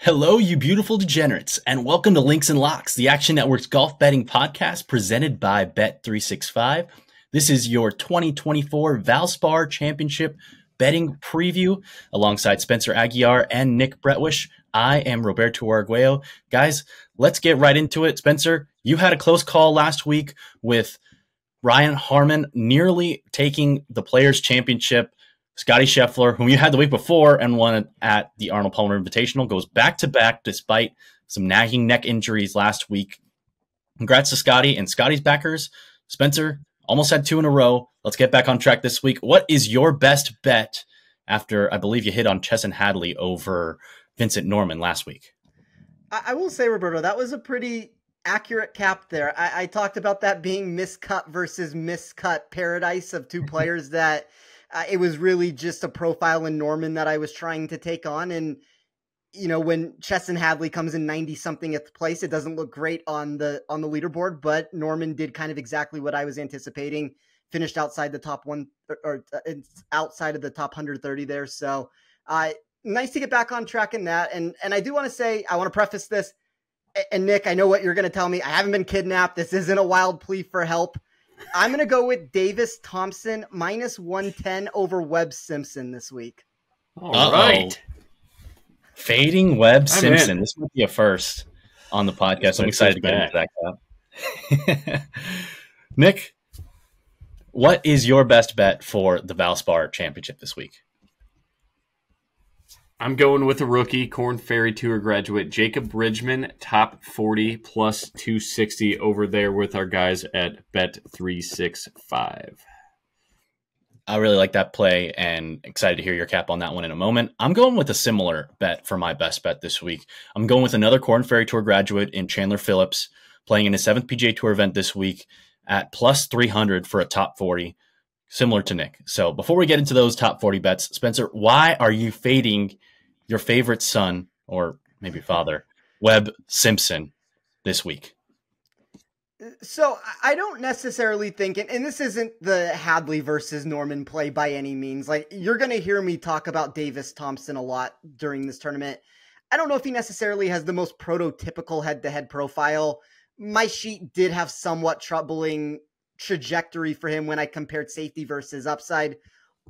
Hello, you beautiful degenerates, and welcome to Links and Locks, the Action Network's golf betting podcast presented by Bet365. This is your 2024 Valspar Championship betting preview alongside Spencer Aguiar and Nick Bretwish. I am Roberto Arguello. Guys, let's get right into it. Spencer, you had a close call last week with Ryan Harmon nearly taking the Players' Championship. Scotty Scheffler, whom you had the week before and won at the Arnold Palmer Invitational, goes back-to-back despite some nagging neck injuries last week. Congrats to Scotty and Scotty's backers. Spencer almost had two in a row. Let's get back on track this week. What is your best bet after, I believe you hit on Chesson Hadley over Vincent Norman last week? I will say, Roberto, that was a pretty accurate cap there. I talked about that being miscut versus miscut paradise of two players that it was really just a profile in Norman that I was trying to take on. And, you know, when Chesson Hadley comes in 90-something at the place, it doesn't look great on the leaderboard, but Norman did kind of exactly what I was anticipating, finished outside the top one or outside of the top 130 there. So nice to get back on track in that. And I do want to say, I want to preface this, and Nick, I know what you're going to tell me. I haven't been kidnapped. This isn't a wild plea for help. I'm going to go with Davis Thompson minus 110 over Webb Simpson this week. All right. Fading Webb Simpson. This might be a first on the podcast. I'm excited to get into that cap. Nick, what is your best bet for the Valspar Championship this week? I'm going with a rookie, Korn Ferry Tour graduate, Jacob Bridgman, top 40 plus 260 over there with our guys at Bet365. I really like that play and excited to hear your cap on that one in a moment. I'm going with a similar bet for my best bet this week. I'm going with another Korn Ferry Tour graduate in Chandler Phillips, playing in his 7th PGA Tour event this week at plus 300 for a top 40, similar to Nick. So before we get into those top 40 bets, Spencer, why are you fading your favorite son, or maybe father, Webb Simpson, this week? So I don't necessarily think, and this isn't the Hadley versus Norman play by any means. Like, you're going to hear me talk about Davis Thompson a lot during this tournament. I don't know if he necessarily has the most prototypical head-to-head profile. My sheet did have somewhat troubling trajectory for him when I compared safety versus upside.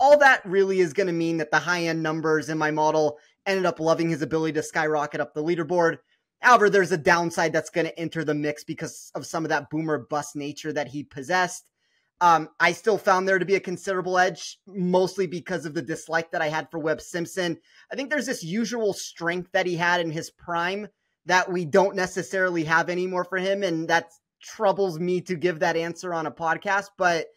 All that really is going to mean that the high-end numbers in my model ended up loving his ability to skyrocket up the leaderboard. However, there's a downside that's going to enter the mix because of some of that boomer bust nature that he possessed. I still found there to be a considerable edge, mostly because of the dislike that I had for Webb Simpson. I think there's this usual strength that he had in his prime that we don't necessarily have anymore for him, and that troubles me to give that answer on a podcast. But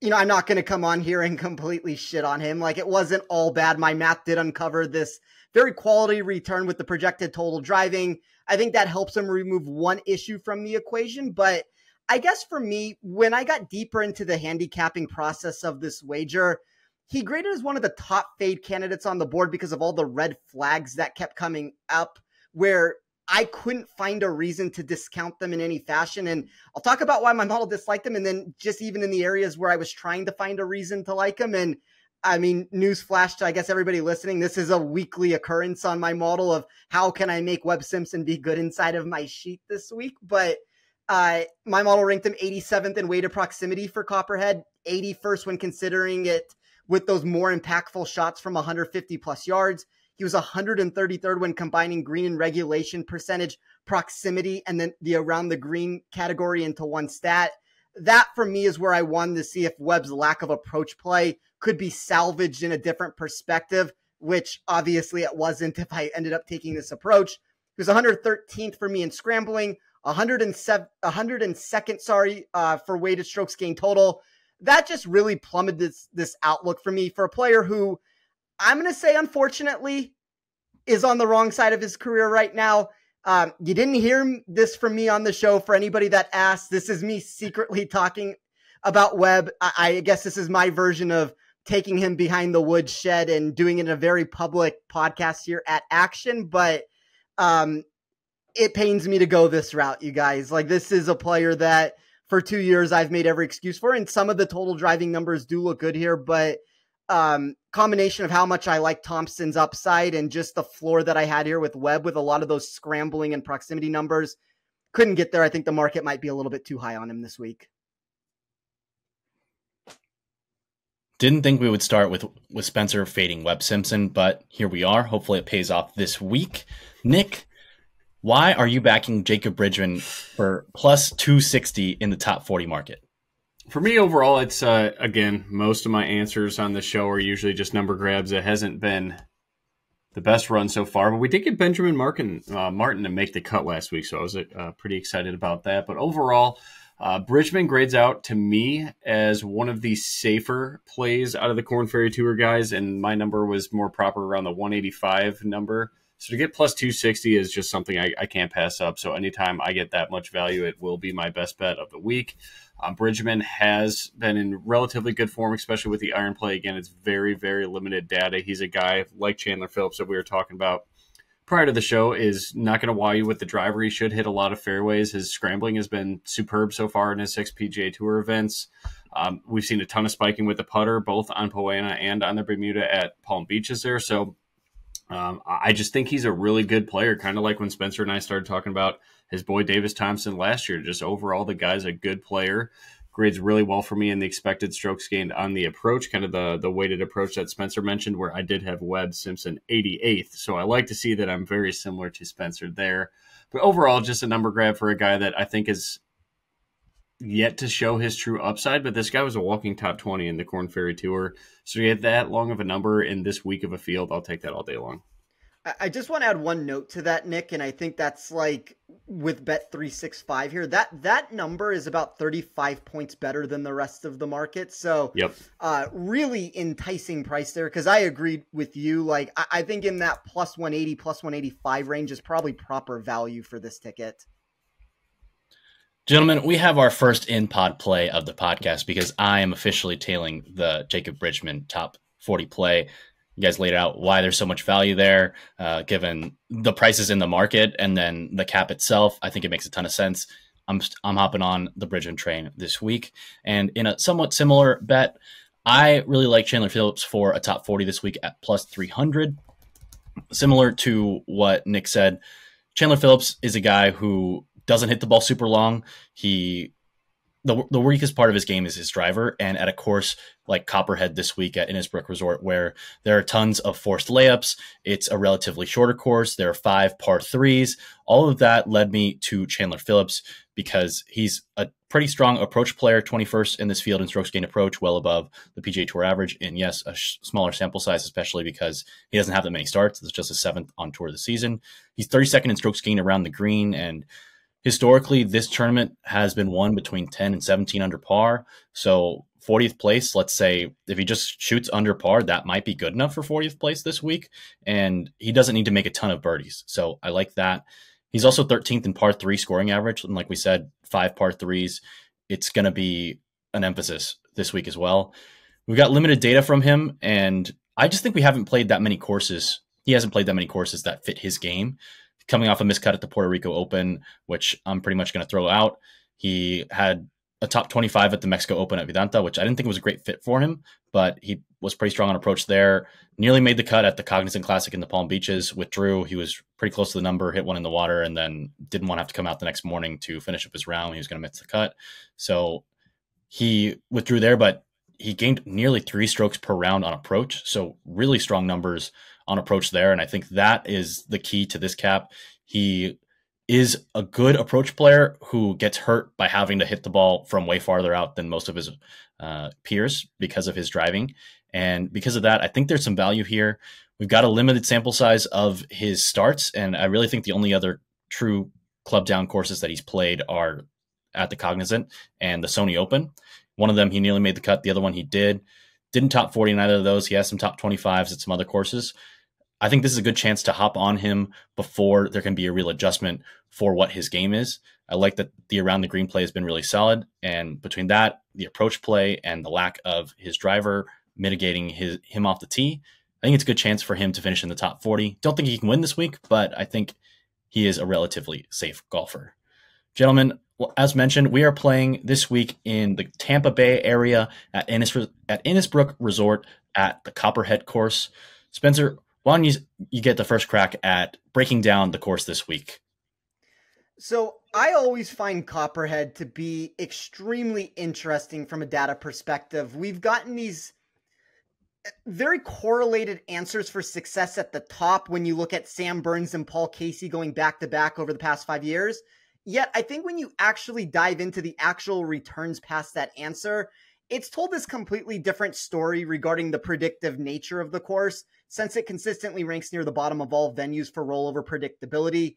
you know, I'm not going to come on here and completely shit on him. Like, it wasn't all bad. My math did uncover this very quality return with the projected total driving. I think that helps him remove one issue from the equation. But I guess for me, when I got deeper into the handicapping process of this wager, he graded as one of the top fade candidates on the board because of all the red flags that kept coming up, where I couldn't find a reason to discount them in any fashion. And I'll talk about why my model disliked them. And then just even in the areas where I was trying to find a reason to like them. And I mean, newsflash to, I guess, everybody listening, this is a weekly occurrence on my model of how can I make Webb Simpson be good inside of my sheet this week. But my model ranked him 87th in weighted proximity for Copperhead, 81st when considering it with those more impactful shots from 150 plus yards. He was 133rd when combining green and regulation percentage, proximity, and then the around the green category into one stat. That, for me, is where I wanted to see if Webb's lack of approach play could be salvaged in a different perspective, which obviously it wasn't if I ended up taking this approach. He was 113th for me in scrambling, 102nd, for weighted strokes gained total. That just really plummeted this outlook for me for a player who, I'm going to say, unfortunately, is on the wrong side of his career right now. You didn't hear this from me on the show. For anybody that asked, this is me secretly talking about Webb. I guess this is my version of taking him behind the woodshed and doing it in a very public podcast here at Action. But it pains me to go this route, you guys. Like, this is a player that for 2 years I've made every excuse for, and some of the total driving numbers do look good here, but combination of how much I like Thompson's upside and just the floor that I had here with Webb with a lot of those scrambling and proximity numbers. Couldn't get there. I think the market might be a little bit too high on him this week. Didn't think we would start with Spencer fading Webb Simpson, but here we are. Hopefully it pays off this week. Nick, why are you backing Jacob Bridgman for plus 260 in the top 40 market? For me, overall, it's, again, most of my answers on the show are usually just number grabs. It hasn't been the best run so far, but we did get Benjamin Martin to make the cut last week, so I was pretty excited about that. But overall, Bridgman grades out to me as one of the safer plays out of the Korn Ferry Tour guys, and my number was more proper around the 185 number. So to get plus 260 is just something I can't pass up. So anytime I get that much value, it will be my best bet of the week. Bridgman has been in relatively good form, especially with the iron play. Again, it's very, very limited data. He's a guy like Chandler Phillips that we were talking about prior to the show, is not going to wow you with the driver. He should hit a lot of fairways. His scrambling has been superb so far in his 6 PGA Tour events. We've seen a ton of spiking with the putter, both on Poana and on the Bermuda at Palm Beaches there. So I just think he's a really good player, kind of like when Spencer and I started talking about his boy Davis Thompson last year. Just overall, the guy's a good player. Grades really well for me in the expected strokes gained on the approach, kind of the weighted approach that Spencer mentioned, where I did have Webb Simpson 88th. So I like to see that I'm very similar to Spencer there. But overall, just a number grab for a guy that I think is yet to show his true upside. But this guy was a walking top 20 in the Korn Ferry Tour. So you get that long of a number in this week of a field, I'll take that all day long. I just want to add one note to that, Nick, and I think that's like with Bet365 here. That number is about 35 points better than the rest of the market. So yep. Really enticing price there, because I agreed with you. Like I think in that plus 180, plus 185 range is probably proper value for this ticket. Gentlemen, we have our first in-pod play of the podcast because I am officially tailing the Jacob Bridgman top 40 play. You guys laid out why there's so much value there, given the prices in the market and then the cap itself. I think it makes a ton of sense. I'm hopping on the Bridgman train this week. And in a somewhat similar bet, I really like Chandler Phillips for a top 40 this week at plus 300. Similar to what Nick said, Chandler Phillips is a guy who doesn't hit the ball super long. The weakest part of his game is his driver, and at a course like Copperhead this week at Innisbrook Resort, where there are tons of forced layups, it's a relatively shorter course. There are 5 par 3s. All of that led me to Chandler Phillips because he's a pretty strong approach player, 21st in this field in strokes gained approach, well above the PGA Tour average. And yes, a smaller sample size, especially because he doesn't have that many starts. It's just his 7th on tour of the season. He's 32nd in strokes gained around the green, and historically, this tournament has been won between 10 and 17 under par. So 40th place, let's say, if he just shoots under par, that might be good enough for 40th place this week. And he doesn't need to make a ton of birdies. So I like that. He's also 13th in par 3 scoring average. And like we said, 5 par 3s. It's going to be an emphasis this week as well. We've got limited data from him. And I just think we haven't played that many courses. He hasn't played that many courses that fit his game. Coming off a miscut at the Puerto Rico Open, which I'm pretty much going to throw out. He had a top 25 at the Mexico Open at Vidanta, which I didn't think was a great fit for him, but he was pretty strong on approach there. Nearly made the cut at the Cognizant Classic in the Palm Beaches, withdrew. He was pretty close to the number, hit one in the water, and then didn't want to have to come out the next morning to finish up his round. He was going to miss the cut. So he withdrew there, but he gained nearly 3 strokes per round on approach. So really strong numbers on approach there. And I think that is the key to this cap. He is a good approach player who gets hurt by having to hit the ball from way farther out than most of his peers because of his driving. And because of that, I think there's some value here. We've got a limited sample size of his starts. And I really think the only other true club down courses that he's played are at the Cognizant and the Sony Open. One of them, he nearly made the cut. The other one, he didn't top 40 in either of those. He has some top 25s at some other courses. I think this is a good chance to hop on him before there can be a real adjustment for what his game is. I like that the around the green play has been really solid. And between that, the approach play, and the lack of his driver mitigating him off the tee, I think it's a good chance for him to finish in the top 40. Don't think he can win this week, but I think he is a relatively safe golfer. Gentlemen, well, as mentioned, we are playing this week in the Tampa Bay area at Innisbrook Resort at the Copperhead course. Spencer, why don't you get the first crack at breaking down the course this week? So I always find Copperhead to be extremely interesting from a data perspective. We've gotten these very correlated answers for success at the top when you look at Sam Burns and Paul Casey going back to back over the past 5 years. Yet I think when you actually dive into the actual returns past that answer, it's told this completely different story regarding the predictive nature of the course, since it consistently ranks near the bottom of all venues for rollover predictability.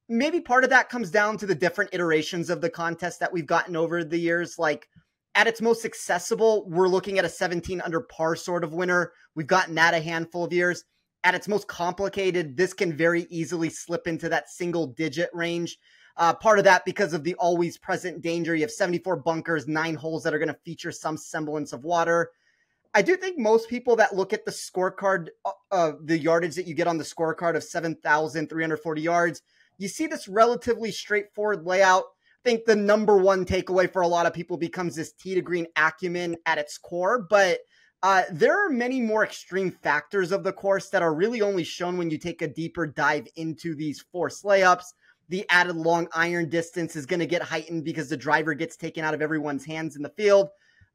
Maybe part of that comes down to the different iterations of the contest that we've gotten over the years. Like at its most accessible, we're looking at a 17 under par sort of winner. We've gotten that a handful of years. At its most complicated, this can very easily slip into that single digit range. Part of that because of the always present danger. You have 74 bunkers, 9 holes that are going to feature some semblance of water. I do think most people that look at the scorecard, the yardage that you get on the scorecard of 7,340 yards, you see this relatively straightforward layout. I think the number one takeaway for a lot of people becomes this tee to green acumen at its core, but there are many more extreme factors of the course that are really only shown when you take a deeper dive into these forced layups. The added long iron distance is going to get heightened because the driver gets taken out of everyone's hands in the field.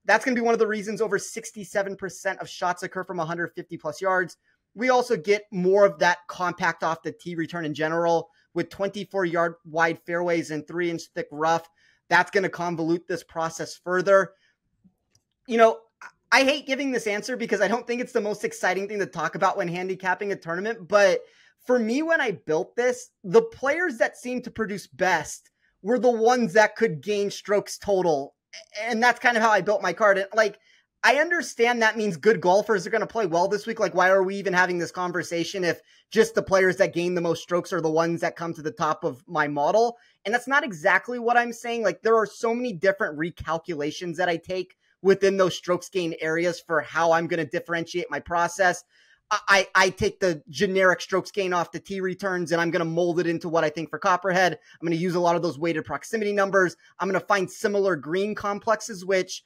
That's going to be one of the reasons over 67% of shots occur from 150 plus yards. We also get more of that compact off the tee return in general with 24-yard wide fairways and 3-inch thick rough. That's going to convolute this process further. You know, I hate giving this answer because I don't think it's the most exciting thing to talk about when handicapping a tournament, but for me, when I built this, the players that seemed to produce best were the ones that could gain strokes total. And that's kind of how I built my card. And like, I understand that means good golfers are going to play well this week. Like, why are we even having this conversation if just the players that gain the most strokes are the ones that come to the top of my model? And that's not exactly what I'm saying. Like, there are so many different recalculations that I take within those strokes gain areas for how I'm going to differentiate my process. I take the generic strokes gain off the tee returns and I'm going to mold it into what I think for Copperhead. I'm going to use a lot of those weighted proximity numbers. I'm going to find similar green complexes, which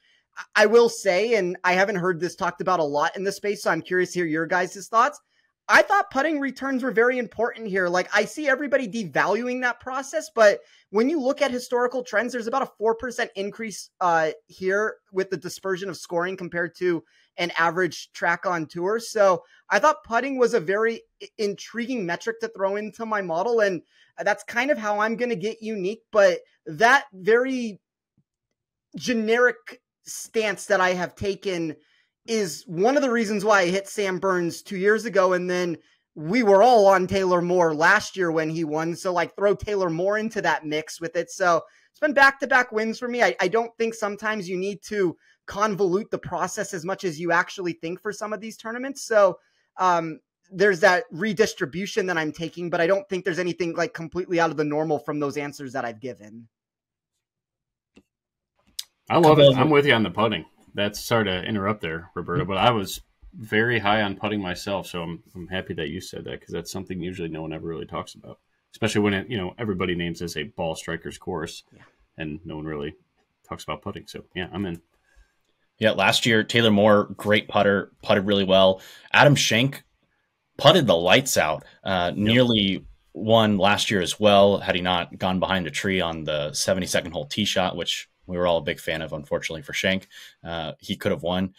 I will say, and I haven't heard this talked about a lot in this space, so I'm curious to hear your guys' thoughts. I thought putting returns were very important here. Like, I see everybody devaluing that process, but when you look at historical trends, there's about a 4% increase here with the dispersion of scoring compared to an average track on tour. So I thought putting was a very intriguing metric to throw into my model, and that's kind of how I'm going to get unique. But that very generic stance that I have taken is one of the reasons why I hit Sam Burns 2 years ago. And then we were all on Taylor Moore last year when he won. So like throw Taylor Moore into that mix with it. So it's been back-to-back wins for me. I don't think sometimes you need to convolute the process as much as you actually think for some of these tournaments. So there's that redistribution that I'm taking, but I don't think there's anything like completely out of the normal from those answers that I've given. I love it. I'm with you on the putting. That's sorry to interrupt there, Roberto, but I was very high on putting myself, so I'm happy that you said that because that's something usually no one ever really talks about, especially when it, everybody names this a ball striker's course, and no one really talks about putting. So yeah, I'm in. Yeah, last year Taylor Moore, great putter, putted really well. Adam Schenk putted the lights out, nearly won last year as well. Had he not gone behind a tree on the 72nd hole tee shot, which we were all a big fan of, unfortunately for Schenk. He could have won.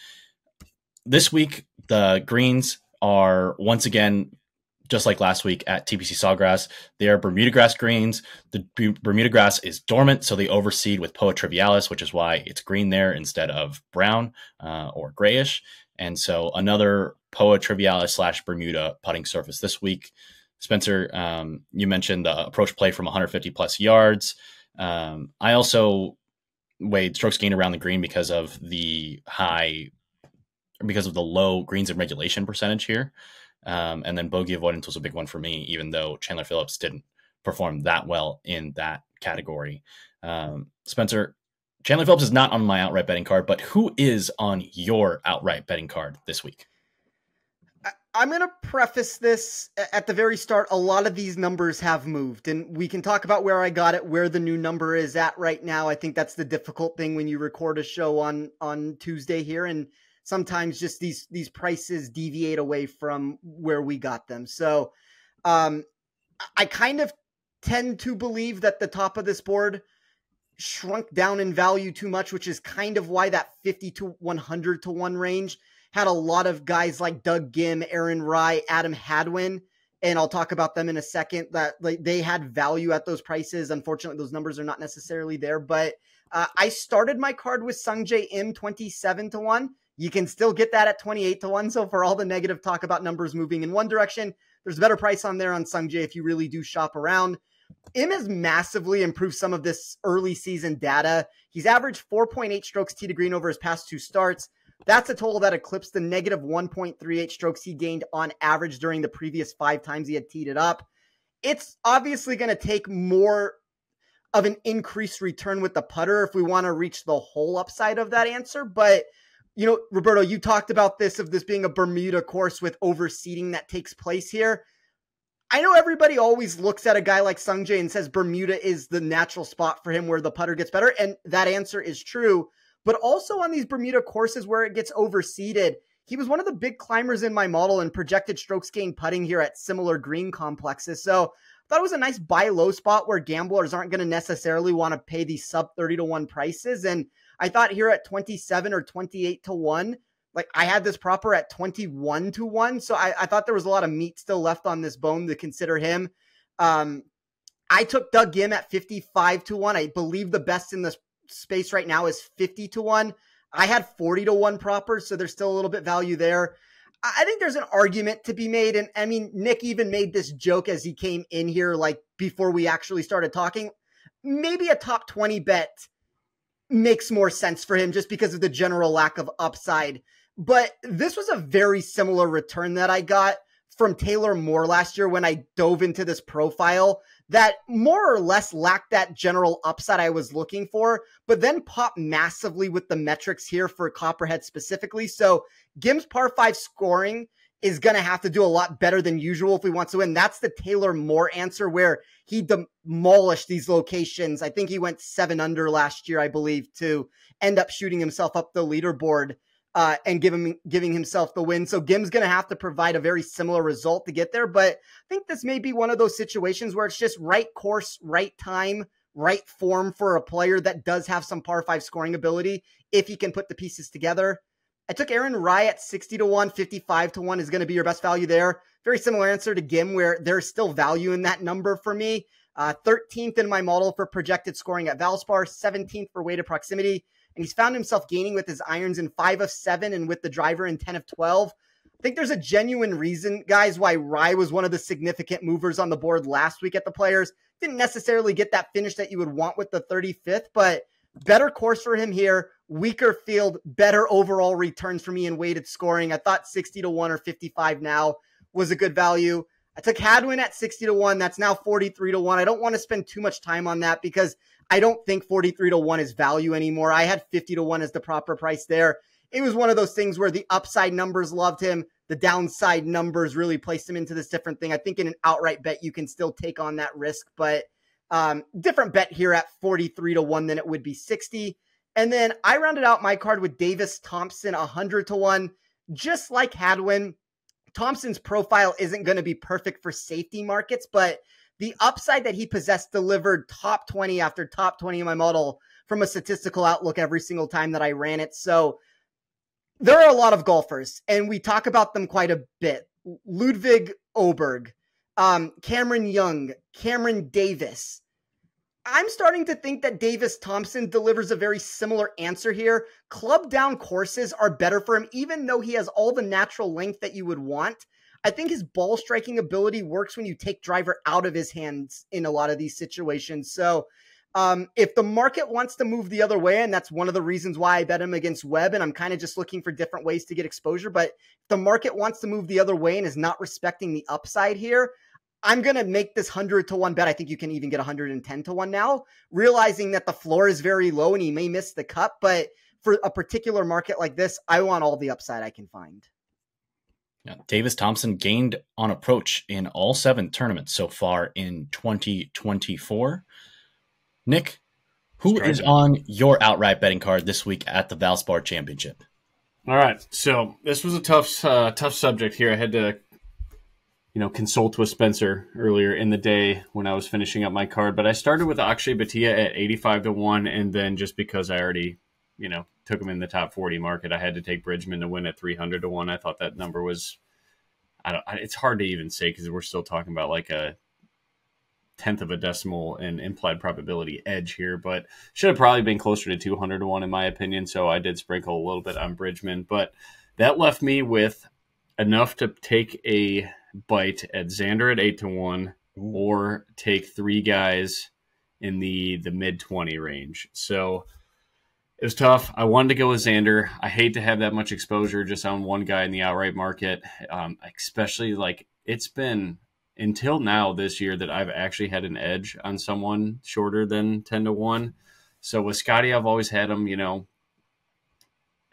This week, the greens are once again, just like last week at TPC Sawgrass, they are Bermuda grass greens. The Bermuda grass is dormant, so they overseed with Poa Trivialis, which is why it's green there instead of brown or grayish. And so another Poa Trivialis / Bermuda putting surface this week. Spencer, you mentioned the approach play from 150 plus yards. I also weighed strokes gained around the green because of the low greens and regulation percentage here. And then bogey avoidance was a big one for me, even though Chandler Phillips didn't perform that well in that category. Spencer, Chandler Phillips is not on my outright betting card, but who is on your outright betting card this week? I'm going to preface this at the very start. A lot of these numbers have moved, and we can talk about where I got it, where the new number is at right now. I think that's the difficult thing when you record a show on Tuesday here. And sometimes just these prices deviate away from where we got them. So I kind of tend to believe that the top of this board shrunk down in value too much, which is kind of why that 50 to 100 to 1 range had a lot of guys like Doug Gim, Aaron Rye, Adam Hadwin, and I'll talk about them in a second, that like they had value at those prices. Unfortunately, those numbers are not necessarily there, but I started my card with Sungjae Im 27 to 1. You can still get that at 28 to 1. So for all the negative talk about numbers moving in one direction, there's a better price on there on Sungjae if you really do shop around. Im has massively improved some of this early season data. He's averaged 4.8 strokes tee to green over his past 2 starts. That's a total that eclipsed the negative 1.38 strokes he gained on average during the previous 5 times he had teed it up. It's obviously going to take more of an increased return with the putter if we want to reach the whole upside of that answer. But, you know, Roberto, you talked about this being a Bermuda course with overseeding that takes place here. I know everybody always looks at a guy like Sungjae and says Bermuda is the natural spot for him where the putter gets better, and that answer is true. But also on these Bermuda courses where it gets overseeded, he was one of the big climbers in my model and projected strokes gained putting here at similar green complexes. So I thought it was a nice buy low spot where gamblers aren't going to necessarily want to pay these sub 30 to 1 prices. And I thought here at 27 or 28 to 1, like I had this proper at 21 to 1. So I thought there was a lot of meat still left on this bone to consider him. I took Doug Gim at 55 to 1. I believe the best in this space right now is 50 to 1. I had 40 to 1 proper, so there's still a little bit value there. I think there's an argument to be made. And I mean, Nick even made this joke as he came in here, like before we actually started talking. Maybe a top 20 bet makes more sense for him just because of the general lack of upside. But this was a very similar return that I got from Taylor Moore last year when I dove into this profile that more or less lacked that general upside I was looking for, but then popped massively with the metrics here for Copperhead specifically. So Gim's par 5 scoring is going to have to do a lot better than usual if he wants to win. That's the Taylor Moore answer where he demolished these locations. I think he went 7 under last year, I believe, to end up shooting himself up the leaderboard and giving himself the win. So Gim's going to have to provide a very similar result to get there. But I think this may be one of those situations where it's just right course, right time, right form for a player that does have some par 5 scoring ability if he can put the pieces together. I took Aaron Rye at 60 to 1, 55 to 1 is going to be your best value there. Very similar answer to Gim where there's still value in that number for me. 13th in my model for projected scoring at Valspar, 17th for weighted proximity. And he's found himself gaining with his irons in 5 of 7 and with the driver in 10 of 12. I think there's a genuine reason, guys, why Rye was one of the significant movers on the board last week at the Players. Didn't necessarily get that finish that you would want with the 35th, but better course for him here, weaker field, better overall returns for me in weighted scoring. I thought 60 to 1 or 55 now was a good value. I took Hadwin at 60 to 1. That's now 43 to 1. I don't want to spend too much time on that because I don't think 43 to 1 is value anymore. I had 50 to 1 as the proper price there. It was one of those things where the upside numbers loved him. The downside numbers really placed him into this different thing. I think in an outright bet, you can still take on that risk, but different bet here at 43 to 1 than it would be 60. And then I rounded out my card with Davis Thompson, 100 to 1. Just like Hadwin, Thompson's profile isn't going to be perfect for safety markets, but the upside that he possessed delivered top 20 after top 20 in my model from a statistical outlook every single time that I ran it. So there are a lot of golfers, and we talk about them quite a bit. Ludwig Oberg, Cameron Young, Cameron Davis. I'm starting to think that Davis Thompson delivers a very similar answer here. Club down courses are better for him, even though he has all the natural length that you would want. I think his ball striking ability works when you take driver out of his hands in a lot of these situations. So if the market wants to move the other way, and that's one of the reasons why I bet him against Webb, and I'm kind of just looking for different ways to get exposure, but if the market wants to move the other way and is not respecting the upside here, I'm going to make this 100 to 1 bet. I think you can even get 110 to 1 now, realizing that the floor is very low and he may miss the cut. But for a particular market like this, I want all the upside I can find. Yeah, Davis Thompson gained on approach in all 7 tournaments so far in 2024. Nick, who is on your outright betting card this week at the Valspar Championship? All right, so this was a tough subject here. I had to, consult with Spencer earlier in the day when I was finishing up my card, but I started with Akshay Bhatia at 85-1, and then just because I already, took him in the top 40 market, I had to take Bridgman to win at 300-1. I thought that number was, it's hard to even say because we're still talking about like a tenth of a decimal in implied probability edge here, but should have probably been closer to 200-1 in my opinion. So I did sprinkle a little bit on Bridgman, but that left me with enough to take a bite at Xander at 8-1 or take three guys in the mid 20 range. So it was tough. I wanted to go with Xander. I hate to have that much exposure just on one guy in the outright market, especially like it's been until now this year that I've actually had an edge on someone shorter than 10-1. So with Scotty, I've always had him,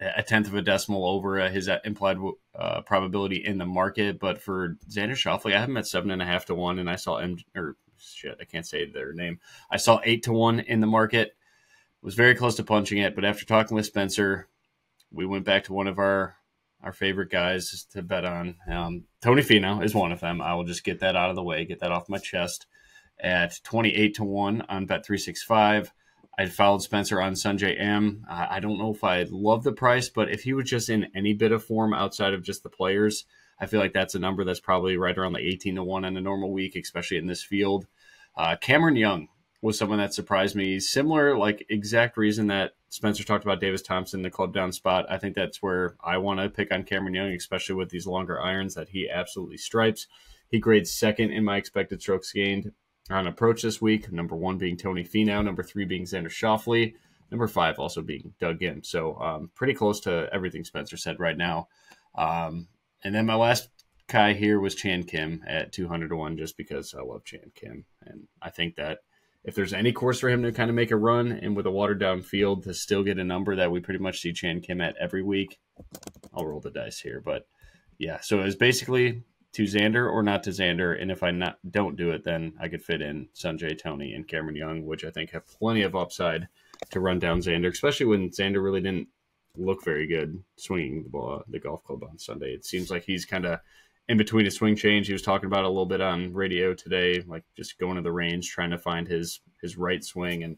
a tenth of a decimal over his implied probability in the market. But for Xander Schauffele, I have him at 7.5-1, and I saw I can't say their name. I saw 8-1 in the market. Was very close to punching it, but after talking with Spencer, we went back to one of our favorite guys to bet on. Tony Finau is one of them. I will just get that out of the way, get that off my chest. At 28-1 on Bet365, I followed Spencer on Sanjay M. I don't know if I love the price, but if he was just in any bit of form outside of just the players, I feel like that's a number that's probably right around the 18-1 on a normal week, especially in this field. Cameron Young was someone that surprised me. Similar, like exact reason that Spencer talked about Davis Thompson, the club down spot. I think that's where I want to pick on Cameron Young, especially with these longer irons that he absolutely stripes. He grades second in my expected strokes gained on approach this week. Number 1 being Tony Finau, number 3 being Xander Schauffele, number 5 also being Doug Gim. So pretty close to everything Spencer said right now. And then my last guy here was Chan Kim at 200-1, just because I love Chan Kim. And I think that if there's any course for him to kind of make a run and with a watered down field to still get a number that we pretty much see Chan Kim at every week, I'll roll the dice here. But yeah, so it was basically to Xander or not to Xander. And if I don't do it, then I could fit in Sanjay, Tony, and Cameron Young, which I think have plenty of upside to run down Xander, especially when Xander really didn't look very good swinging the golf club on Sunday. It seems like he's kind of in between a swing change. He was talking about it a little bit on radio today, like just going to the range, trying to find his right swing. And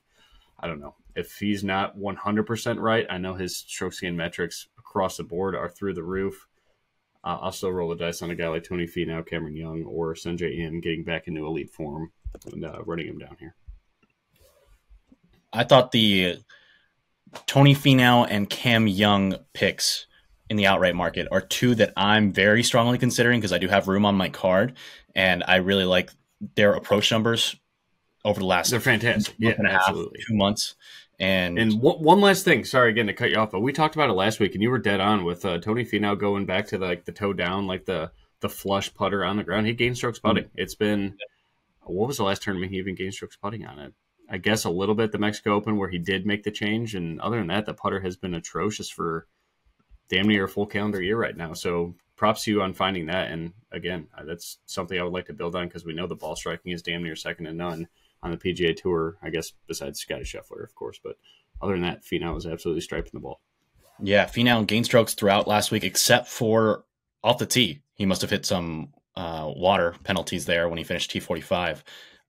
I don't know if he's not 100% right. I know his stroke gain metrics across the board are through the roof. I'll still roll the dice on a guy like Tony Finau, Cameron Young, or Sanjay M getting back into elite form and running him down here. I thought the Tony Finau and Cam Young picks in the outright market are two that I'm very strongly considering because I do have room on my card, and I really like their approach numbers over the last they're fantastic. month and a half, 2 months. And one last thing, sorry again to cut you off, but we talked about it last week, and you were dead on with Tony Finau going back to the toe down, like the flush putter on the ground. He gained strokes putting. It's been, what was the last tournament he even gained strokes putting on it? I guess a little bit the Mexico Open where he did make the change, and other than that, the putter has been atrocious for damn near a full calendar year right now. So props to you on finding that. And again, that's something I would like to build on because we know the ball striking is damn near second to none on the PGA Tour, I guess, besides Scotty Scheffler, of course. But other than that, Finau was absolutely striping the ball. Yeah, Finau gained strokes throughout last week, except for off the tee. He must have hit some water penalties there when he finished T45.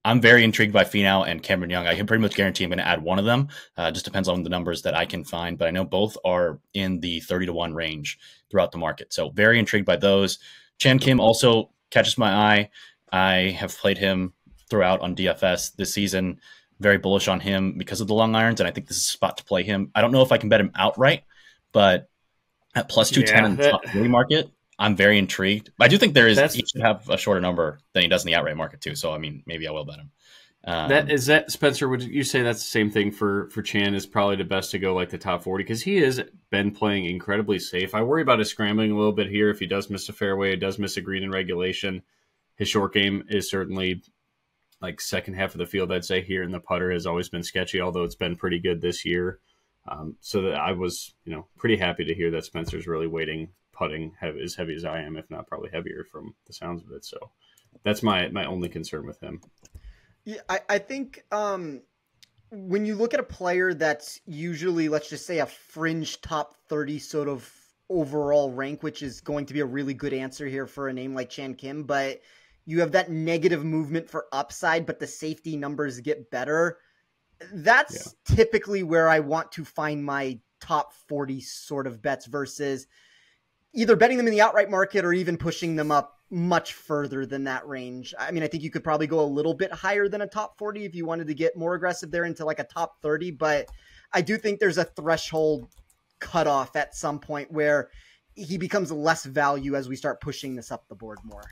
I'm very intrigued by Finau and Cameron Young. I can pretty much guarantee I'm going to add one of them. Just depends on the numbers that I can find, but I know both are in the 30-1 range throughout the market. So very intrigued by those. Chan Kim also catches my eye. I have played him throughout on DFS this season. Very bullish on him because of the long irons, and I think this is a spot to play him. I don't know if I can bet him outright, but at plus 210 in the top 40 market, I'm very intrigued. I do think he should have a shorter number than he does in the outright market too. So, I mean, maybe I will bet him. Spencer, would you say that's the same thing for Chan is probably the best to go like the top 40? Because he has been playing incredibly safe. I worry about his scrambling a little bit here. If he does miss a fairway, does miss a green in regulation, his short game is certainly like second half of the field, I'd say here. And the putter has always been sketchy, although it's been pretty good this year. So that I was, pretty happy to hear that Spencer's really weighting putting as heavy as I am, if not probably heavier from the sounds of it. So that's my only concern with him. Yeah, I think when you look at a player that's usually, let's just say, a fringe top 30 sort of overall rank, which is going to be a really good answer here for a name like Chan Kim, but you have that negative movement for upside, but the safety numbers get better. That's typically where I want to find my top 40 sort of bets versus either betting them in the outright market or even pushing them up much further than that range. I mean, I think you could probably go a little bit higher than a top 40 if you wanted to get more aggressive there into like a top 30, but I do think there's a threshold cutoff at some point where he becomes less value as we start pushing this up the board more.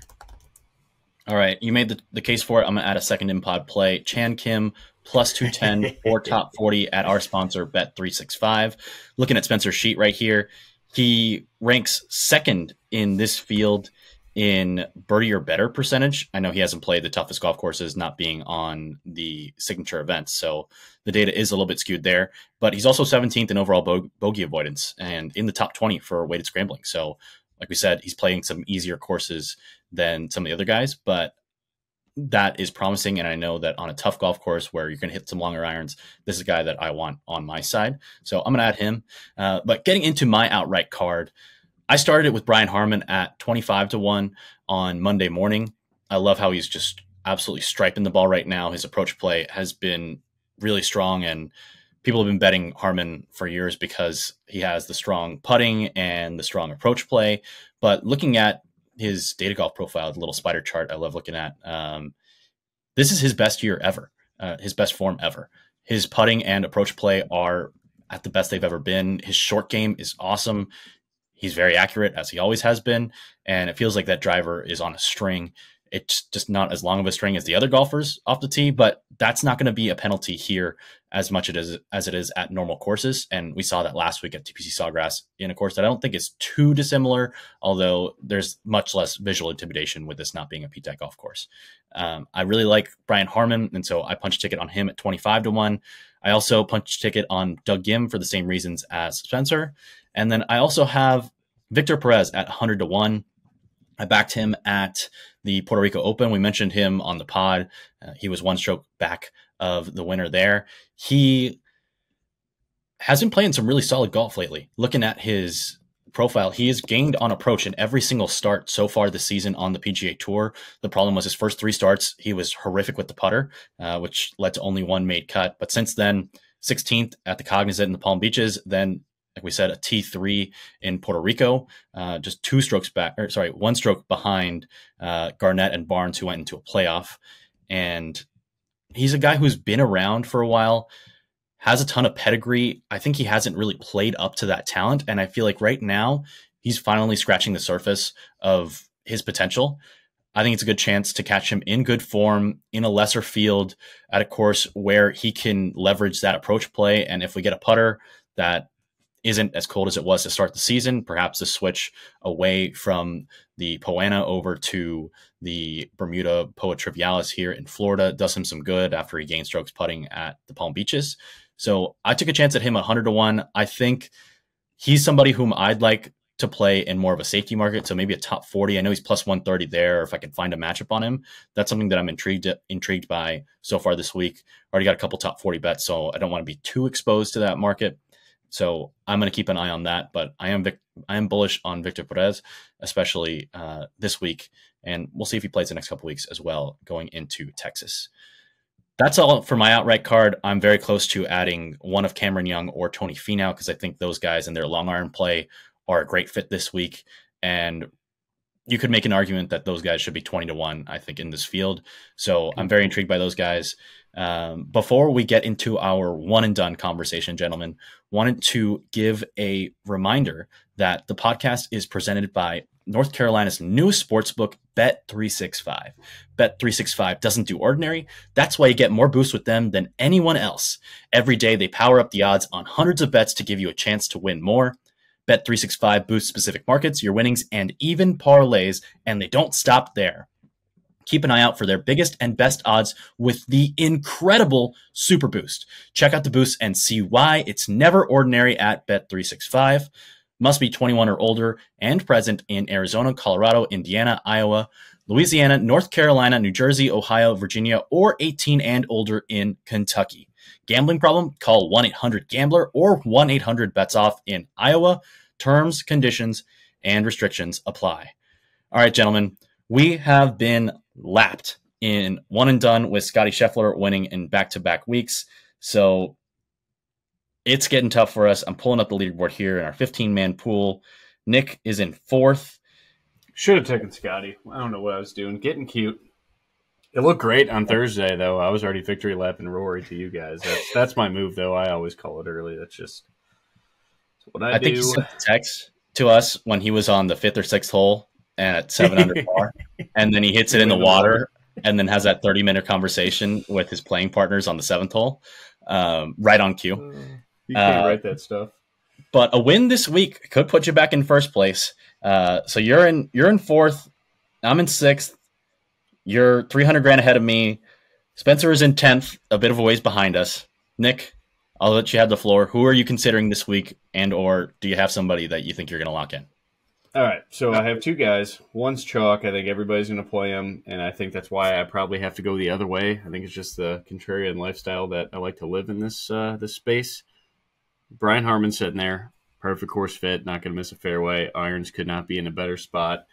All right, you made the case for it. I'm going to add a second in-pod play. Chan Kim plus 210 or top 40 at our sponsor, Bet365. Looking at Spencer's sheet right here, he ranks second in this field in birdie or better percentage. I know he hasn't played the toughest golf courses, not being on the signature events, so the data is a little bit skewed there. But he's also 17th in overall bogey avoidance and in the top 20 for weighted scrambling. So like we said, he's playing some easier courses than some of the other guys, but that is promising. And I know that on a tough golf course where you're going to hit some longer irons, this is a guy that I want on my side. So I'm going to add him. But getting into my outright card, I started it with Brian Harman at 25-1 on Monday morning. I love how he's just absolutely striping the ball right now. His approach play has been really strong, and people have been betting Harman for years because he has the strong putting and the strong approach play. But looking at his data golf profile, the little spider chart I love looking at, this is his best year ever, his best form ever. His putting and approach play are at the best they've ever been. His short game is awesome. He's very accurate, as he always has been, and it feels like that driver is on a string. It's just not as long of a string as the other golfers off the tee, but that's not going to be a penalty here as much as it is at normal courses. And we saw that last week at TPC Sawgrass in a course that I don't think is too dissimilar, although there's much less visual intimidation with this not being a PTAC golf course. I really like Brian Harman, and so I punched ticket on him at 25-1. I also punched ticket on Doug Gim for the same reasons as Spencer. And then I also have Victor Perez at 100-1. I backed him at the Puerto Rico Open. We mentioned him on the pod. He was one stroke back of the winner there. He has been playing some really solid golf lately. Looking at his profile, he has gained on approach in every single start so far this season on the PGA Tour. The problem was his first three starts, he was horrific with the putter, which led to only one made cut. But since then, 16th at the Cognizant in the Palm Beaches, then like we said, a T3 in Puerto Rico, just one stroke behind Garnett and Barnes, who went into a playoff. And he's a guy who's been around for a while, has a ton of pedigree. I think he hasn't really played up to that talent. And I feel like right now he's finally scratching the surface of his potential. I think it's a good chance to catch him in good form in a lesser field at a course where he can leverage that approach play. And if we get a putter that isn't as cold as it was to start the season, perhaps a switch away from the Poana over to the Bermuda Poa Trivialis here in Florida does him some good after he gained strokes putting at the Palm Beaches. So I took a chance at him 100-1. I think he's somebody whom I'd like to play in more of a safety market. So maybe a top 40. I know he's plus 130 there. If I can find a matchup on him, that's something that I'm intrigued by so far this week. Already got a couple top 40 bets, so I don't want to be too exposed to that market. So I'm going to keep an eye on that, but I am bullish on Victor Perez, especially this week, and we'll see if he plays the next couple weeks as well going into Texas. That's all for my outright card. I'm very close to adding one of Cameron Young or Tony Finau because I think those guys and their long iron play are a great fit this week, and you could make an argument that those guys should be 20-1, I think, in this field. So I'm very intrigued by those guys. Before we get into our one and done conversation, gentlemen, wanted to give a reminder that the podcast is presented by North Carolina's newest sportsbook, Bet365. Bet365 doesn't do ordinary. That's why you get more boosts with them than anyone else. Every day they power up the odds on hundreds of bets to give you a chance to win more. Bet365 boosts specific markets, your winnings, and even parlays, and they don't stop there. Keep an eye out for their biggest and best odds with the incredible Super Boost. Check out the boost and see why it's never ordinary at Bet365. Must be 21 or older and present in Arizona, Colorado, Indiana, Iowa, Louisiana, North Carolina, New Jersey, Ohio, Virginia, or 18 and older in Kentucky. Gambling problem? Call 1-800-GAMBLER or 1-800-BETS-OFF in Iowa. Terms, conditions, and restrictions apply. All right, gentlemen, we have been lapped in one and done with Scotty Scheffler winning in back-to-back weeks. So it's getting tough for us. I'm pulling up the leaderboard here in our 15-man pool. Nick is in fourth. Should have taken Scotty. I don't know what I was doing. Getting cute. It looked great on Thursday, though. I was already victory lapping Rory to you guys. That's my move, though. I always call it early. That's just what I do. I think he sent a text to us when he was on the 5th or 6th hole and at 7 under par, and then he hits it in the water and then has that 30-minute conversation with his playing partners on the 7th hole, right on cue. You can't write that stuff. But a win this week could put you back in first place. So you're in fourth. I'm in sixth. You're 300 grand ahead of me. Spencer is in 10th, a bit of a ways behind us. Nick, I'll let you have the floor. Who are you considering this week, and or do you have somebody that you think you're going to lock in? All right, so I have two guys. One's chalk. I think everybody's going to play him, and I think that's why I probably have to go the other way. I think it's just the contrarian lifestyle that I like to live in this space. Brian Harman sitting there, perfect course fit, not going to miss a fairway. Irons could not be in a better spot.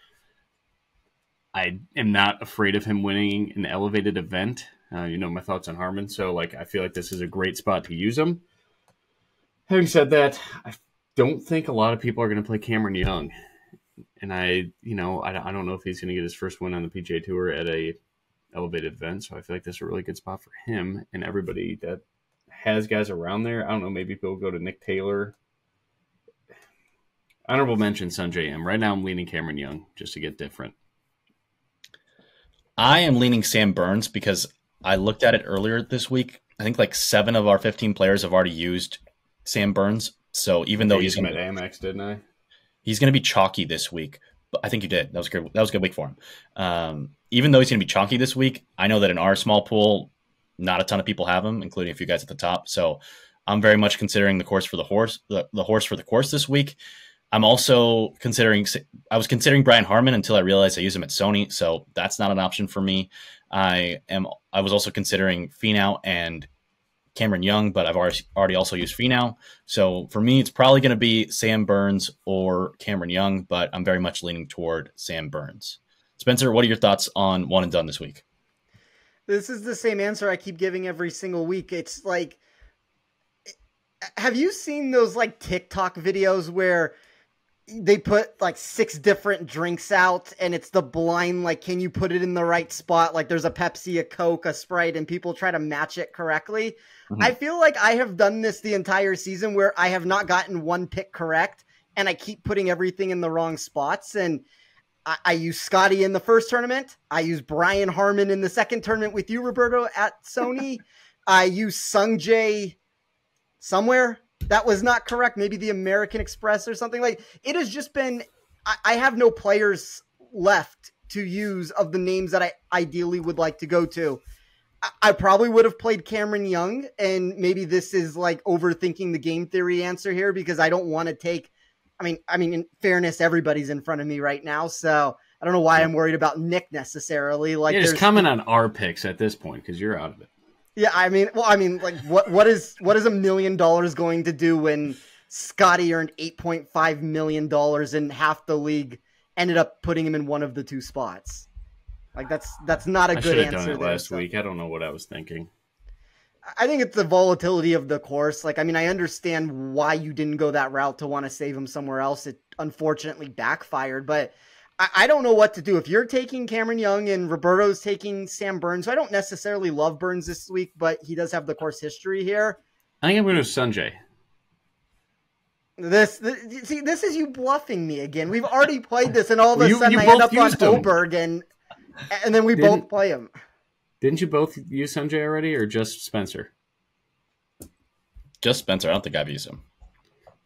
I am not afraid of him winning an elevated event. You know my thoughts on Harman, so I feel like this is a great spot to use him. Having said that, I don't think a lot of people are going to play Cameron Young, and I don't know if he's going to get his first win on the PGA Tour at a elevated event. So I feel like this is a really good spot for him and everybody that has guys around there. I don't know, maybe people go to Nick Taylor. Honorable mention Sanjay M. Right now I'm leaning Cameron Young just to get different. I am leaning Sam Burns because I looked at it earlier this week. I think 7 of our 15 players have already used Sam Burns. So even though he's at Amex, didn't I? He's going to be chalky this week. But I think you did. That was good. That was a good week for him. Even though he's going to be chalky this week, I know that in our small pool, not a ton of people have him, including a few guys at the top. So I'm very much considering the horse for the course this week. I'm also considering Brian Harman until I realized I use him at Sony, so that's not an option for me. I was also considering Finau and Cameron Young, but I've already also used Finau. So for me, it's probably going to be Sam Burns or Cameron Young, but I'm very much leaning toward Sam Burns. Spencer, what are your thoughts on one and done this week? This is the same answer I keep giving every single week. It's have you seen those TikTok videos where they put 6 different drinks out and it's the blind, can you put it in the right spot? There's a Pepsi, a Coke, a Sprite, and people try to match it correctly. Mm-hmm. I feel like I have done this the entire season where I have not gotten one pick correct and I keep putting everything in the wrong spots. And I use Scotty in the first tournament. I use Brian Harman in the second tournament with you, Roberto, at Sony. I use Sungjae somewhere. That was not correct. Maybe the American Express or something. It has just been, I have no players left to use of the names that I ideally would like to go to. I probably would have played Cameron Young, and maybe this is overthinking the game theory answer here because I don't want to take, I mean, in fairness, everybody's in front of me right now. So I don't know why I'm worried about Nick necessarily. Just comment on our picks at this point because you're out of it. Yeah, what is $1 million going to do when Scotty earned $8.5 million and half the league ended up putting him in one of the 2 spots? That's not a good answer. I should have done it last week. I don't know what I was thinking. I think it's the volatility of the course. I understand why you didn't go that route to want to save him somewhere else. It unfortunately backfired, but I don't know what to do. If you're taking Cameron Young and Roberto's taking Sam Burns, so I don't necessarily love Burns this week, but he does have the course history here. I think I'm going to Sanjay. This is you bluffing me again. We've already played this, and all of a sudden I end up on Oberg, and then we both play him. Didn't you both use Sanjay already, or just Spencer? Just Spencer. I don't think I've used him.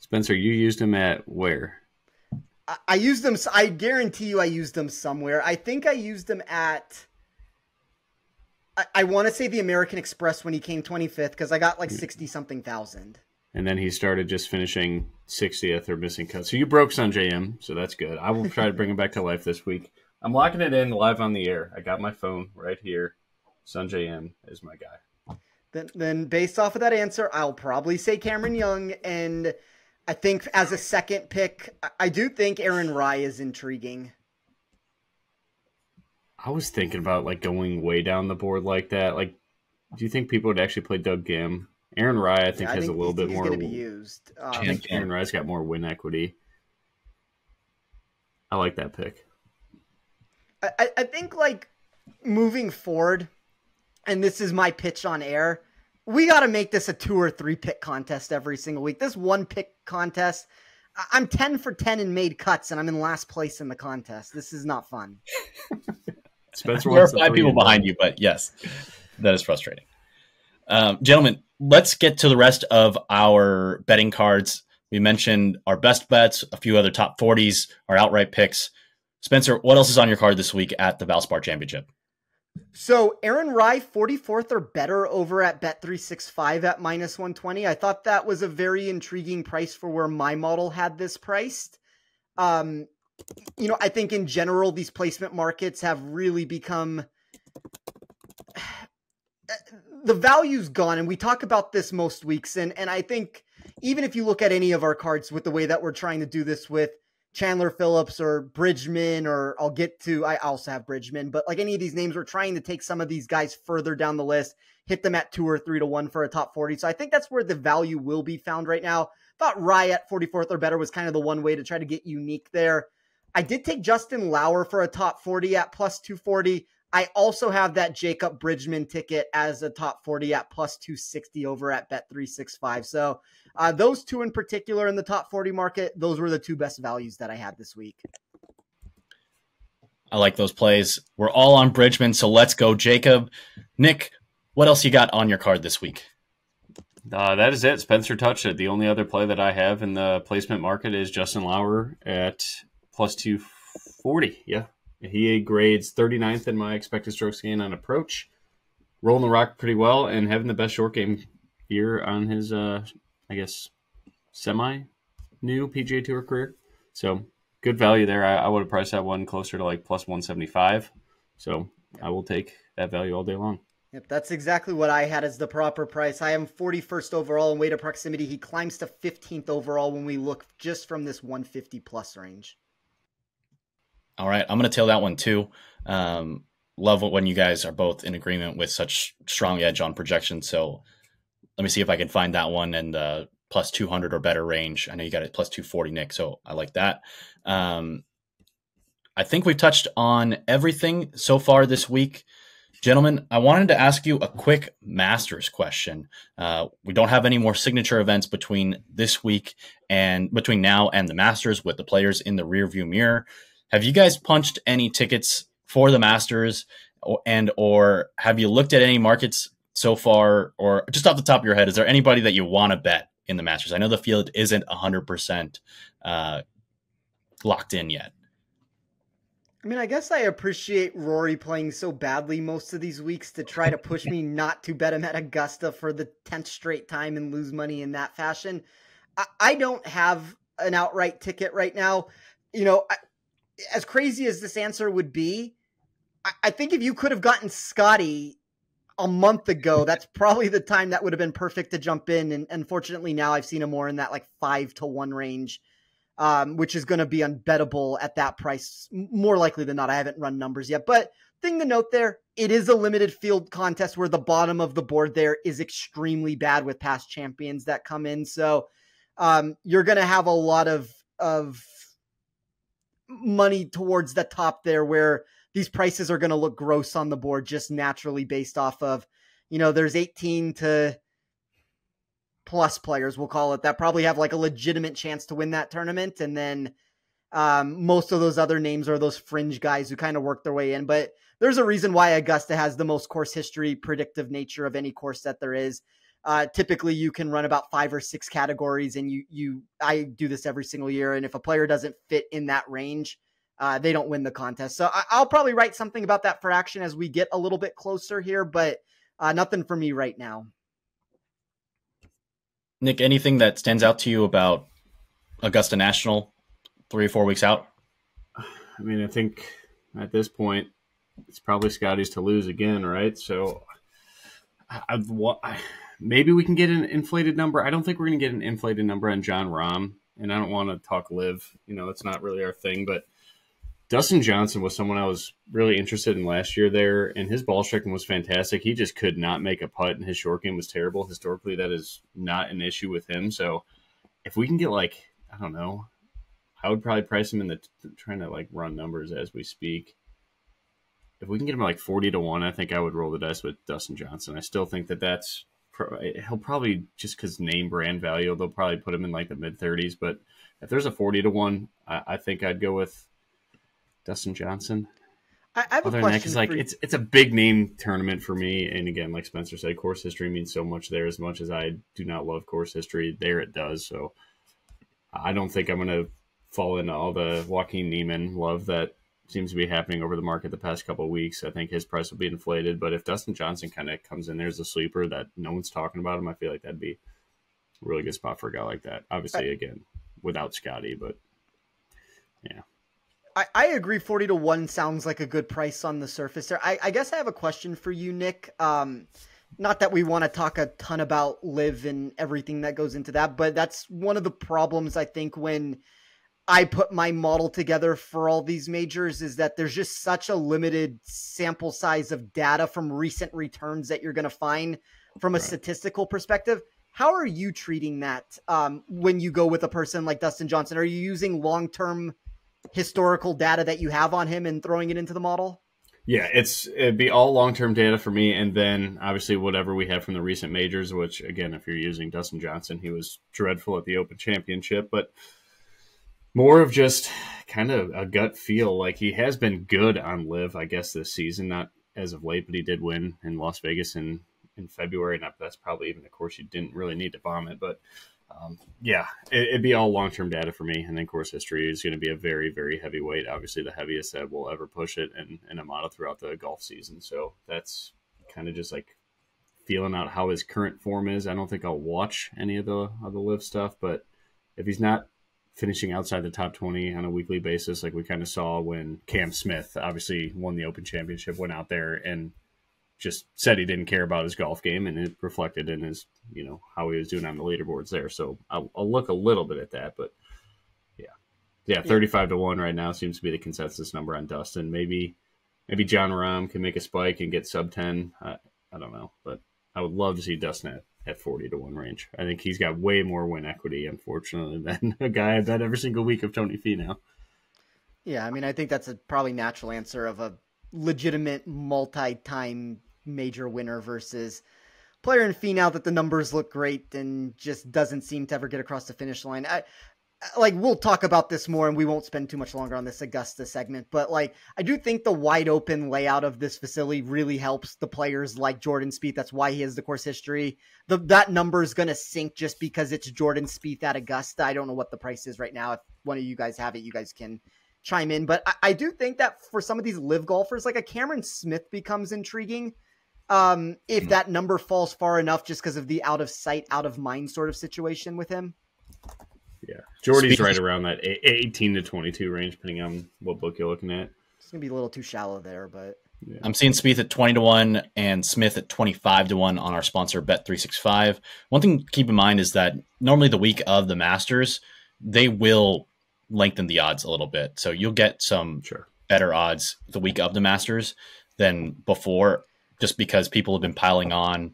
Spencer, you used him at where? I used them. I guarantee you I used them somewhere. I think I used them at, I want to say the American Express when he came 25th because I got 60-something thousand. And then he started just finishing 60th or missing cut. So you broke Sanjay M, so that's good. I will try to bring him back to life this week. I'm locking it in live on the air. I got my phone right here. Sanjay M is my guy. Then based off of that answer, I'll probably say Cameron Young, and I think as a second pick, I do think Aaron Rye is intriguing. I was thinking about like going way down the board like that. Like, do you think people would actually play Doug Gim? Aaron Rye, I think, has a little bit more. He's going to be used. I think Aaron Rye's got more win equity. I like that pick. I think, like, moving forward, and this is my pitch on air, we got to make this a 2 or 3 pick contest every single week. This 1 pick contest, I'm 10 for 10 in made cuts, and I'm in last place in the contest. This is not fun. Spencer there are 5 people behind you, but yes, that is frustrating. Gentlemen, let's get to the rest of our betting cards. We mentioned our best bets, a few other top 40s, our outright picks. Spencer, what else is on your card this week at the Valspar Championship? So Aaron Rye, 44th or better over at Bet365 at minus 120. I thought that was a very intriguing price for where my model had this priced. I think in general, these placement markets have really become... The value's gone, and we talk about this most weeks. And I think even if you look at any of our cards with the way that we're trying to do this with Chandler Phillips or Bridgman, or I also have Bridgman, but like any of these names, we're trying to take some of these guys further down the list, hit them at 2 or 3 to 1 for a top 40. So I think that's where the value will be found right now. Thought Rye at 44th or better was kind of the one way to try to get unique there. I did take Justin Lauer for a top 40 at plus 240. I also have that Jacob Bridgman ticket as a top 40 at plus 260 over at Bet365. So those two in particular in the top 40 market, those were the 2 best values that I had this week. I like those plays. We're all on Bridgman, so let's go, Jacob. Nick, what else you got on your card this week? That is it. Spencer touched it. The only other play that I have in the placement market is Justin Lauer at plus 240. Yeah. He grades 39th in my expected strokes gain on approach, rolling the rock pretty well, and having the best short game year on his, semi-new PGA Tour career. So good value there. I would have priced that one closer to like plus 175. So I will take that value all day long. Yep, that's exactly what I had as the proper price. I am 41st overall in weight of proximity. He climbs to 15th overall when we look just from this 150 plus range. All right, I'm going to tail that one too. Love when you guys are both in agreement with such strong edge on projection. So let me see if I can find that one in the plus 200 or better range. I know you got it plus 240, Nick, so I like that. I think we've touched on everything so far this week. Gentlemen, I wanted to ask you a quick Masters question. We don't have any more signature events between this week and between now and the Masters with the players in the rearview mirror. Have you guys punched any tickets for the Masters, or have you looked at any markets so far, or just off the top of your head, is there anybody that you want to bet in the Masters? I know the field isn't 100% locked in yet. I mean, I guess I appreciate Rory playing so badly most of these weeks to try to push me not to bet him at Augusta for the 10th straight time and lose money in that fashion. I don't have an outright ticket right now. As crazy as this answer would be, I think if you could have gotten Scotty a month ago, that's probably the time that would have been perfect to jump in. And unfortunately now I've seen him more in that like 5 to 1 range, which is going to be unbettable at that price. More likely than not. I haven't run numbers yet, but thing to note there, it is a limited field contest where the bottom of the board there is extremely bad with past champions that come in. So you're going to have a lot of money towards the top there where these prices are going to look gross on the board just naturally based off of, there's 18 to plus players, we'll call it, that probably have like a legitimate chance to win that tournament. And then most of those other names are those fringe guys who kind of work their way in. But there's a reason why Augusta has the most course history predictive nature of any course that there is. Typically you can run about 5 or 6 categories, and I do this every single year. And if a player doesn't fit in that range, they don't win the contest. So I'll probably write something about that for action as we get a little bit closer here, but nothing for me right now. Nick, anything that stands out to you about Augusta National 3 or 4 weeks out? I mean, I think at this point it's probably Scotty's to lose again, right? So maybe we can get an inflated number. I don't think we're going to get an inflated number on Jon Rahm, and I don't want to talk live. It's not really our thing, but Dustin Johnson was someone I was really interested in last year there, and his ball striking was fantastic. He just could not make a putt, and his short game was terrible. Historically, that is not an issue with him. So if we can get, I don't know, I would probably price him in trying to run numbers as we speak. If we can get him 40 to 1, I think I would roll the dice with Dustin Johnson. I still think that's he'll probably, just because name brand value, they'll probably put him in the mid 30s. But if there's a 40 to 1, I think I'd go with Dustin Johnson. I have a question. It's a big name tournament for me. And again, like Spencer said, course history means so much there. As much as I do not love course history, there it does. So I don't think I'm going to fall into all the Joaquin Niemann love that seems to be happening over the market the past couple of weeks. I think his price will be inflated. But if Dustin Johnson kind of comes in there as a sleeper that no one's talking about him, I feel like that'd be a really good spot for a guy like that. Obviously, again, without Scotty, but yeah. I agree. 40 to 1 sounds like a good price on the surface there. I guess I have a question for you, Nick. Not that we want to talk a ton about live and everything that goes into that, but that's one of the problems I think when I put my model together for all these majors is that there's just such a limited sample size of data from recent returns that you're going to find from a statistical perspective. How are you treating that when you go with a person like Dustin Johnson? Are you using long-term historical data that you have on him and throwing it into the model? Yeah, it'd be all long-term data for me, and then obviously whatever we have from the recent majors, which again, if you're using Dustin Johnson, he was dreadful at the Open Championship, but more of just kind of a gut feel. He has been good on live, I guess, this season, not as of late, but he did win in Las Vegas in February, and that's probably even a course you didn't really need to bomb it, but it'd be all long-term data for me. And then course history is going to be a very, very heavy weight. Obviously the heaviest that will ever push it in a model throughout the golf season. So that's kind of just feeling out how his current form is. I don't think I'll watch any of the live stuff, but if he's not finishing outside the top 20 on a weekly basis, like we kind of saw when Cam Smith obviously won the Open Championship, went out there and just said he didn't care about his golf game, and it reflected in his, how he was doing on the leaderboards there. So I'll look a little bit at that, but yeah, 35 to 1 right now seems to be the consensus number on Dustin. Maybe Jon Rahm can make a spike and get sub 10. I don't know, but I would love to see Dustin at 40 to 1 range. I think he's got way more win equity, unfortunately, than a guy I bet every single week of Tony Finau. Yeah, I mean, I think that's a probably natural answer of a legitimate multi-time major winner versus player in Finau that the numbers look great and just doesn't seem to ever get across the finish line. We'll talk about this more and we won't spend too much longer on this Augusta segment, but I do think the wide open layout of this facility really helps the players like Jordan Spieth. That's why he has the course history. That number is going to sink just because it's Jordan Spieth at Augusta. I don't know what the price is right now. If one of you guys have it, you guys can chime in, but I do think that for some of these live golfers, like a Cameron Smith becomes intriguing. If that number falls far enough just because of the out of sight, out of mind sort of situation with him. Yeah. Jordy's right around that 18 to 22 range, depending on what book you're looking at. It's going to be a little too shallow there, but yeah. I'm seeing Spieth at 20 to 1 and Smith at 25 to 1 on our sponsor Bet365. One thing to keep in mind is that normally the week of the Masters, they will lengthen the odds a little bit. So you'll get some better odds the week of the Masters than before, just because people have been piling on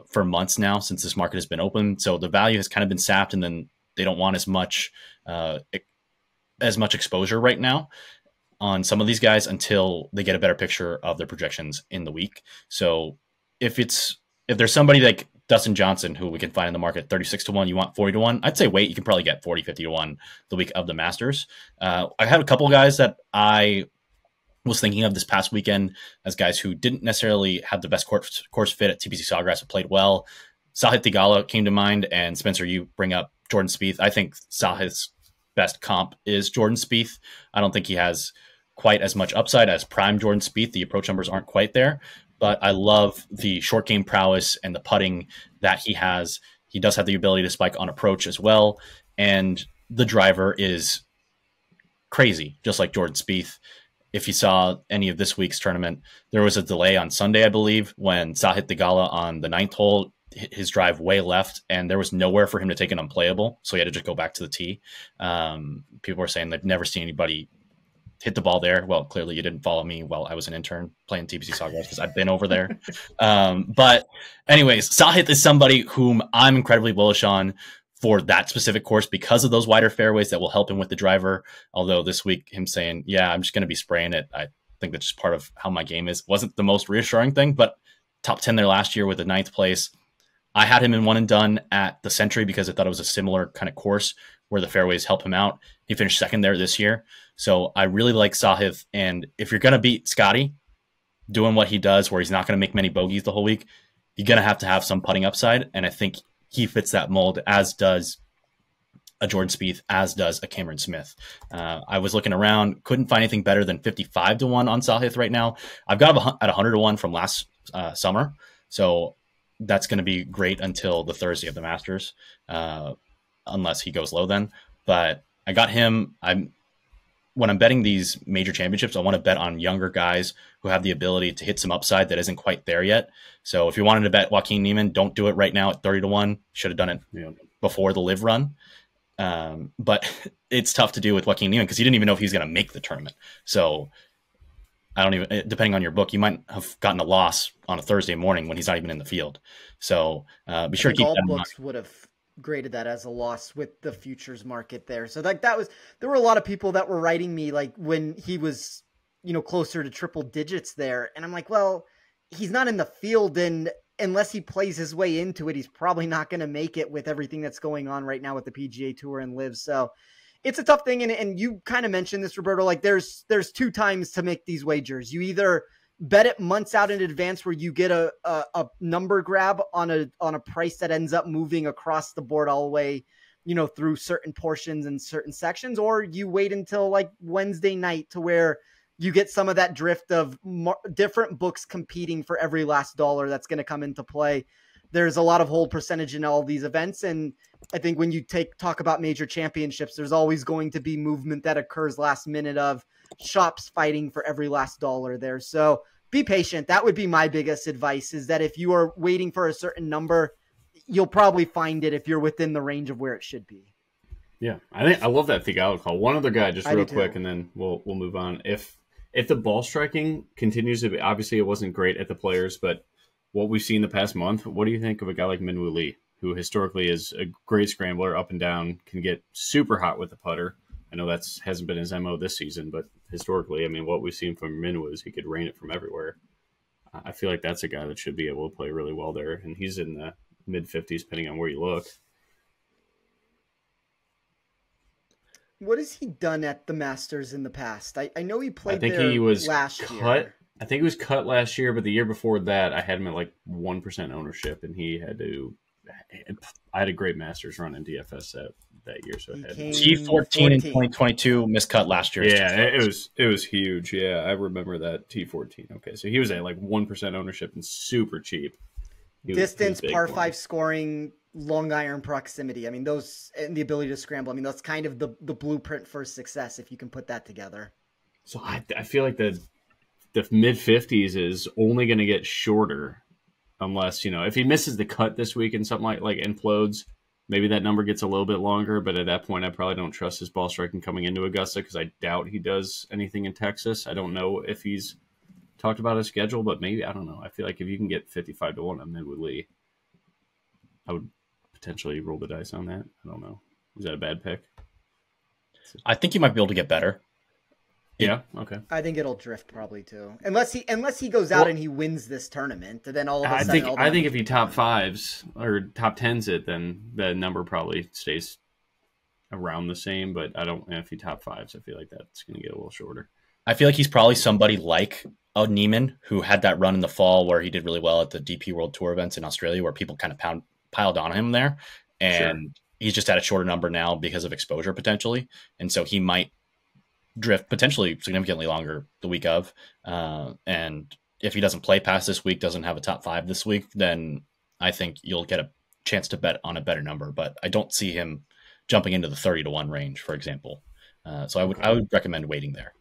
for months now since this market has been open. So the value has kind of been sapped, and then they don't want as much exposure right now on some of these guys until they get a better picture of their projections in the week. So if there's somebody like Dustin Johnson, who we can find in the market 36 to 1, you want 40 to 1, I'd say wait. You can probably get 40, 50 to 1 the week of the Masters. I had a couple of guys that I was thinking of this past weekend as guys who didn't necessarily have the best course fit at TPC Sawgrass, but played well. Sahith Theegala came to mind, and Spencer, you bring up Jordan Spieth. I think Sahith's best comp is Jordan Spieth. I don't think he has quite as much upside as prime Jordan Spieth. The approach numbers aren't quite there, but I love the short game prowess and the putting that he has. He does have the ability to spike on approach as well, and the driver is crazy, just like Jordan Spieth. If you saw any of this week's tournament, there was a delay on Sunday, I believe, when Sahith Theegala on the 9th hole his drive way left, and there was nowhere for him to take it unplayable, so he had to just go back to the tee. People were saying they've never seen anybody hit the ball there. Well, clearly you didn't follow me while I was an intern playing TPC Sawgrass because I've been over there. But anyways, Sahith is somebody whom I'm incredibly bullish on for that specific course because of those wider fairways that will help him with the driver. Although this week him saying, yeah, I'm just going to be spraying it. I think that's just part of how my game is. Wasn't the most reassuring thing, but top 10 there last year with the 9th place. I had him in one and done at the Century because I thought it was a similar kind of course where the fairways help him out. He finished second there this year. So I really like Sahith. And if you're going to beat Scotty doing what he does, where he's not going to make many bogeys the whole week, you're going to have some putting upside. And I think he fits that mold, as does a Jordan Spieth, as does a Cameron Smith. I was looking around, couldn't find anything better than 55 to 1 on Sahith right now. I've got him at 100 to 1 from last summer. So that's going to be great until the Thursday of the Masters, unless he goes low then. But I got him. When I'm betting these major championships, I want to bet on younger guys who have the ability to hit some upside that isn't quite there yet. So if you wanted to bet Joaquin Niemann, don't do it right now at 30 to 1. Should have done it before the live run. But it's tough to do with Joaquin Niemann because he didn't even know if he's going to make the tournament. So I don't even, depending on your book, you might have gotten a loss on a Thursday morning when he's not even in the field. So be sure to keep that in mind. All books would have graded that as a loss with the futures market there. So like there were a lot of people that were writing me like when he was, closer to triple digits there. And I'm like, well, he's not in the field, and unless he plays his way into it, he's probably not going to make it with everything that's going on right now with the PGA Tour and Live. So it's a tough thing. And you kind of mentioned this, Roberto, like there's 2 times to make these wagers. You either bet it months out in advance where you get a number grab on a price that ends up moving across the board all the way, through certain portions and certain sections, or you wait until like Wednesday night to where you get some of that drift of different books competing for every last dollar that's going to come into play. There's a lot of hold percentage in all these events. And I think when you talk about major championships, there's always going to be movement that occurs last minute of shops fighting for every last dollar there. So be patient. That would be my biggest advice, is that if you are waiting for a certain number, you'll probably find it if you're within the range of where it should be. Yeah. I love that Theegala call. One other guy, just real quick, and then we'll move on. If the ball striking continues to be, obviously it wasn't great at the Players, but what we've seen the past month, what do you think of a guy like Minwoo Lee, who historically is a great scrambler, up and down, can get super hot with the putter? I know that hasn't been his MO this season, but historically, I mean, what we've seen from Minwoo is he could rain it from everywhere. I feel like that's a guy that should be able to play really well there, and he's in the mid-50s, depending on where you look. What has he done at the Masters in the past? I know he played there last year. I think he was cut last year, but the year before that, I had him at like 1% ownership, and I had a great Masters run in DFS that year. So I had T14 in 2022, miscut last year. Yeah, it was huge. Yeah, I remember that T14. Okay, so he was at like 1% ownership and super cheap. Distance, par 5 scoring, long iron proximity. I mean, those, and the ability to scramble. I mean, that's kind of the blueprint for success if you can put that together. So I feel like the mid-50s is only going to get shorter unless, if he misses the cut this week and something like implodes, maybe that number gets a little bit longer. But at that point, I probably don't trust his ball striking coming into Augusta because I doubt he does anything in Texas. I don't know if he's talked about his schedule, but maybe, I don't know. I feel like if you can get 55 to 1 on Minwoo Lee, I would potentially roll the dice on that. I don't know. Is that a bad pick? I think you might be able to get better. Yeah. Okay. I think it'll drift probably too, unless he goes out and he wins this tournament. Then all of a sudden, I think if he top 5s or top 10s it, then the number probably stays around the same. But I don't. If he top 5s, I feel like that's going to get a little shorter. I feel like he's probably somebody like a Neiman who had that run in the fall where he did really well at the DP World Tour events in Australia, where people kind of piled on him there, and he's just at a shorter number now because of exposure potentially, and so he might drift potentially significantly longer the week of. And if he doesn't play past this week, doesn't have a top 5 this week, then I think you'll get a chance to bet on a better number. But I don't see him jumping into the 30 to 1 range, for example. So I would recommend waiting there.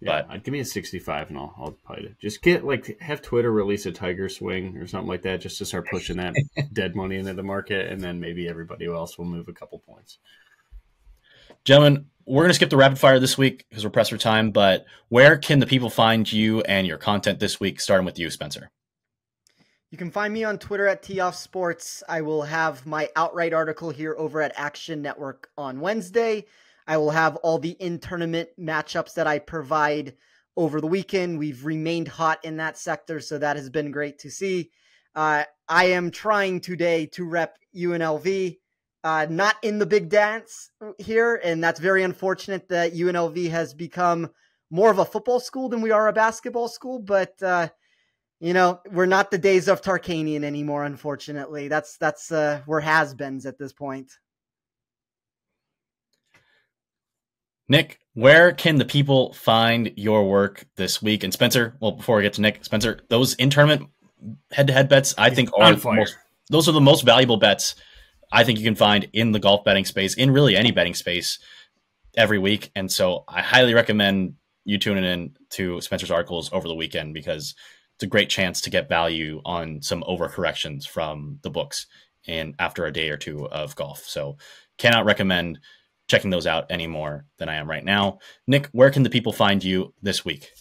Yeah, I'd give me a 65 and I'll probably just have Twitter release a Tiger swing or something like that just to start pushing that dead money into the market, and then maybe everybody else will move a couple points. Gentlemen, we're going to skip the rapid fire this week because we're pressed for time, but where can the people find you and your content this week, starting with you, Spencer? You can find me on Twitter at TOffSports. I will have my outright article here over at Action Network on Wednesday. I will have all the in-tournament matchups that I provide over the weekend. We've remained hot in that sector, so that has been great to see. I am trying today to rep UNLV, not in the big dance here, and that's very unfortunate that UNLV has become more of a football school than we are a basketball school, but we're not the days of Tarkanian anymore, unfortunately. That's we're has-beens at this point. Nick, where can the people find your work this week? And Spencer, well, before we get to Nick, Spencer, those in-tournament head-to-head bets, I think those are the most valuable bets I think you can find in the golf betting space, in really any betting space every week. And so I highly recommend you tuning in to Spencer's articles over the weekend because it's a great chance to get value on some overcorrections from the books and after a day or two of golf. So cannot recommend checking those out any more than I am right now. Nick, where can the people find you this week?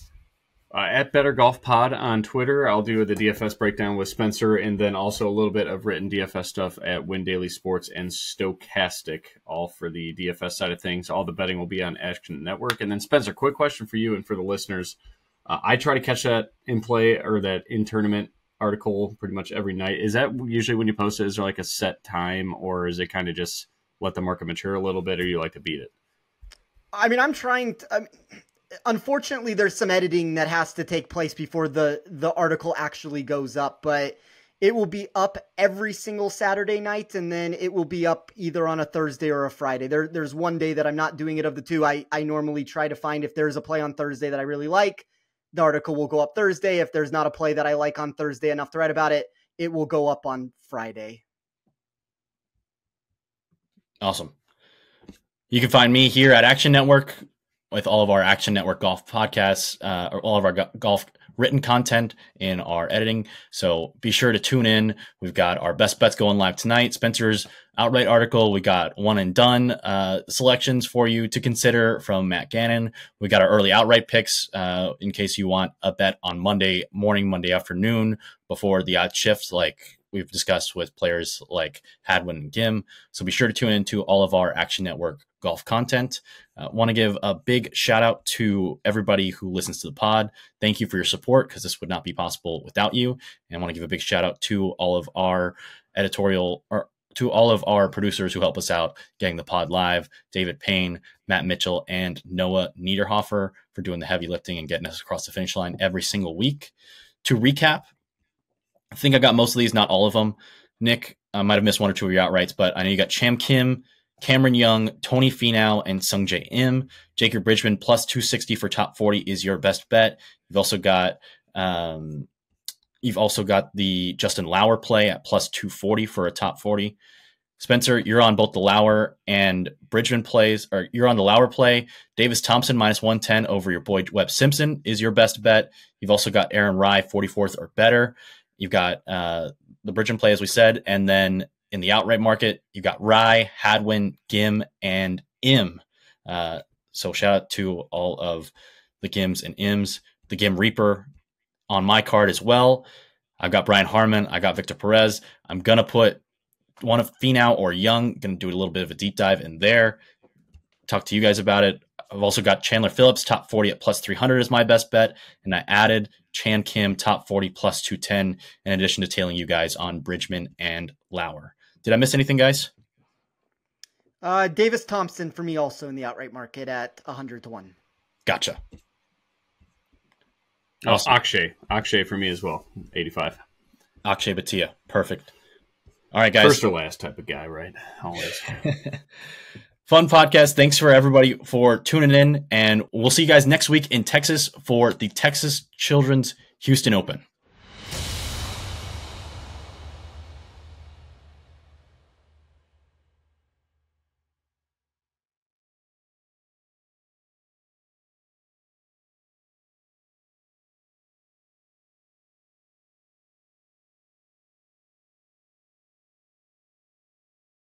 At Better Golf Pod on Twitter. I'll do the DFS breakdown with Spencer, and then also a little bit of written DFS stuff at Win Daily Sports and Stokastic, all for the DFS side of things. All the betting will be on Action Network. And then Spencer, quick question for you and for the listeners. I try to catch that in play or that in tournament article pretty much every night. Is that usually when you post it? Is there like a set time, or is it kind of just let the market mature a little bit, or you like to beat it? I mean, unfortunately, there's some editing that has to take place before the article actually goes up, but it will be up every single Saturday night, and then it will be up either on a Thursday or a Friday. There's one day that I'm not doing it of the two. I normally try to find if there's a play on Thursday that I really like, the article will go up Thursday. If there's not a play that I like on Thursday enough to write about it, it will go up on Friday. Awesome. You can find me here at Action Network with all of our Action Network golf podcasts, or all of our golf written content in our editing. So be sure to tune in. We've got our best bets going live tonight. Spencer's outright article. We got one and done selections for you to consider from Matt Gannon. We got our early outright picks in case you want a bet on Monday morning, Monday afternoon before the odds shift, like we've discussed with players like Hadwin and Gim. So be sure to tune into all of our Action Network golf content. Want to give a big shout out to everybody who listens to the pod. Thank you for your support, because this would not be possible without you. And I want to give a big shout out to all of our to all of our producers who help us out getting the pod live, David Payne, Matt Mitchell, and Noah Niederhofer for doing the heavy lifting and getting us across the finish line every single week. To recap, I think I got most of these, not all of them. Nick, I might have missed one or two of your outrights, but I know you got Cham Kim, Cameron Young, Tony Finau, and Sungjae Im. Jacob Bridgman plus 260 for top 40 is your best bet. You've also got the Justin Lauer play at plus 240 for a top 40. Spencer, you're on both the Lauer and Bridgman plays, or you're on the Lauer play. Davis Thompson minus 110 over your boy Webb Simpson is your best bet. You've also got Aaron Rai 44th or better. You've got the Bridgman play, as we said, and then in the outright market, you've got Rai, Hadwin, Gim, and Im. So shout out to all of the Gims and Ims. The Gim Reaper on my card as well. I've got Brian Harmon. I got Victor Perez. I'm going to put one of Finau or Young. Going to do a little bit of a deep dive in there. Talk to you guys about it. I've also got Chandler Phillips, top 40 at plus 300 is my best bet. And I added Chan Kim, top 40 plus 210, in addition to tailing you guys on Bridgman and Lauer. Did I miss anything, guys? Davis Thompson for me also in the outright market at 100 to 1. Gotcha. Awesome. Akshay for me as well, 85. Akshay Bhatia, perfect. All right, guys. First or last type of guy, right? Always. Fun podcast. Thanks for everybody for tuning in, and we'll see you guys next week in Texas for the Texas Children's Houston Open.